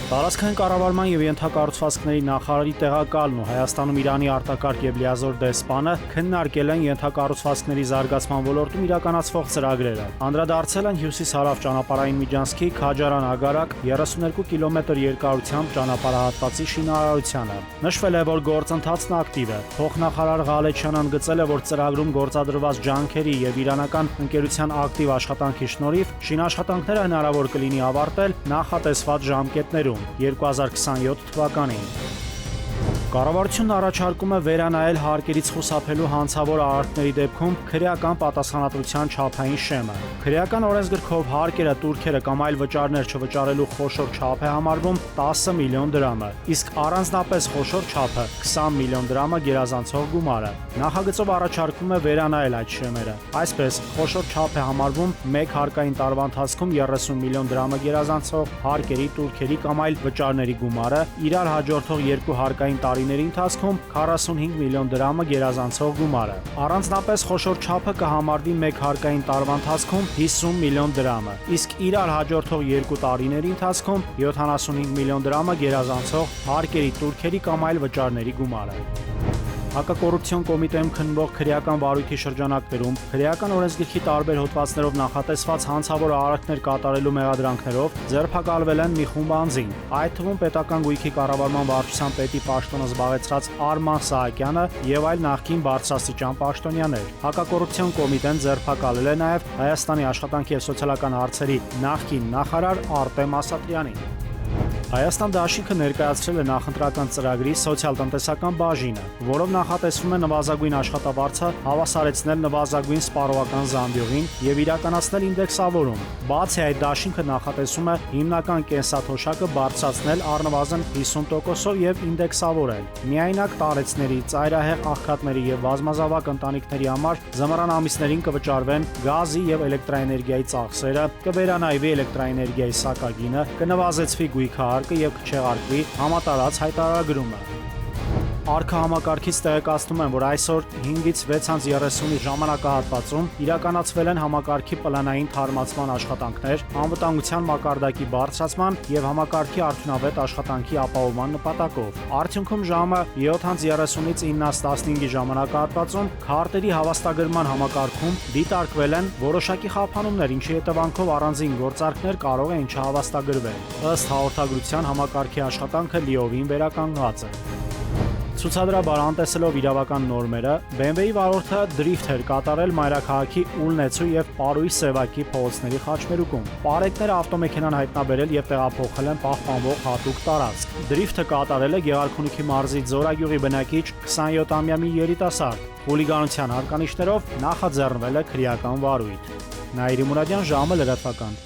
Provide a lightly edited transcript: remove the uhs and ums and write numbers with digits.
Տարածքային կառավարման և ենթակառուցվածքների նախարարի տեղակալն ու Հայաստանում Իրանի արտակարգ և լիազոր դեսպանը քննարկել են ենթակառուցվածքների զարգացման ոլորտում իրականացվող ծրագրերը։ Անդրադարձել են հյուսիս-հարավ ճանապարհային միջանցքի Քաջարան-Ագարակ 32 կիլոմետր երկարությամբ ճանապարհահատվածի շինարարությանը։ Նշվել է, որ գործընթացն ակտիվ է։ Փոխնախարար Ղալեչյանն ընդգծել է, որ ծրագրում գործադրված ջանքերի և իրանական ընկերության ակտիվ աշխատանքի շնորհիվ շինաշխատանքները հնարավոր կլինի ավարտել նախատեսված ժամկետներում 2027 թվականին։ Կառավարությունն առաջարկում է վերանայել հարկերից խուսափելու հանցավոր արարքների դեպքում քրեական պատասխանատվության չափային շեմը։ Քրեական օրենսգրքով հարկերը, տուրքերը կամ այլ վճարներ չվճարելու խոշոր չափ է համարվում 10 միլիոն դրամը, իսկ առանձնապես խոշոր չափը 20 միլիոն դրամը գերազանցող գումարը։ Նախագծով առաջարկվում է վերանայել այդ շեմերը։ Այսպես, խոշոր չափ է համարվում 1 հարկային տարվա ընթացքում 30 միլիոն դրամը գերազանցող հարկերի, տուրքերի կամ այլ վճարների գումարը, իրար հաջորդող 2 հարկային տարիների ընթացքում 45 միլիոն դրամը գերազանցող գումարը։ Առանձնապես խոշոր չափը կհամարվի 1 հարկային տարվա ընթացքում 50 միլիոն դրամը, իսկ իրար հաջորդող 2 տարիների ընթացքում 75 միլիոն դրամը գերազանցող հարկերի, տուրքերի կամ այլ վճարների գումարը։ Հակակոռուպցիոն կոմիտեում քննվող քրեական վարույթի շրջանակներում քրեական օրենսգրքի տարբեր հոդվածներով նախատեսված հանցավոր արարքներ կատարելու մեղադրանքներով ձերբակալվել են մի խումբ անձինք, այդ թվում պետական գույքի կառավարման վարչության պետի պաշտոնը զբաղեցրած Արման Սահակյանը եւ այլ նախկին բարձրաստիճան պաշտոնյաներ։ Հակակոռուպցիոն կոմիտեն ձերբակալել է նաեւ Հայաստանի աշխատանքի եւ սոցիալական հարցերի նախկին նախարար Արտեմ Ասատրյանին։ Հայաստան դաշինքը ներկայացրել է նախընտրական ծրագրի սոցիալ-տնտեսական բաժինը, որով նախատեսվում է նվազագույն աշխատավարձը հավասարեցնել նվազագույն սպառողական զամբյուղին եւ իրականացնել ինդեքսավորում։ Բացի այդ, դաշինքը նախատեսում է հիմնական կենսաթոշակը բարձրացնել առնվազն 50%-ով եւ ինդեքսավորել։ Միայնակ տարեցների, ծայրահեղ աղքատների եւ բազմազավակ ընտանիքների համար զմռան ամիսներին կվճարվեն գազի եւ էլեկտրաէներգիայի ծախսերը, կվերանայվի էլեկտրաէներգիայի սակագինը, կնվազեցվի գույքահարկը եւ կչեղարկվի համատարած հայտարարագրումը։ Արքա համակարգից տեղեկացնում են, որ այսօր 5-ից 6:30-ի ժամանակահատվածում իրականացվել են համակարգի պլանային թարմացման աշխատանքներ, անվտանգության մակարդակի բարձրացման եւ համակարգի արդյունավետ աշխատանքի ապահովման նպատակով։ Արդյունքում ժամը 7:30-ից 9:15-ի ժամանակահատվածում քարտերի հավաստագրման համակարգում դիտարկվել են որոշակի խափանումներ, ինչի հետևանքով առանձին գործարքներ կարող էին չհավաստագրվել։ Ըստ հաղորդագրության համակարգի աշխատանքը լիովին վերականգնված է։ Ցուցադրաբար անտեսելով իրավական նորմերը, BMW-ի վարորդը դրիֆտ էր կատարել մայրաքաղաքի Ուլնեցու եւ Պարուի Սևակի փողոցների խաչմերուկում։ Պարեկները ավտոմեքենան հայտնաբերել եւ տեղափոխել են պահպանվող հատուկ տարածք։ Դրիֆտը կատարել է Գեղարքունիքի մարզի Ձորագյուղի բնակիչ 27-ամյա մի երիտասարդ։ Խուլիգանության հատկանիշներով նախաձեռնվել է քրեական վարույթ։ Նաիրի Մուրադյան, ժամը լրատվական։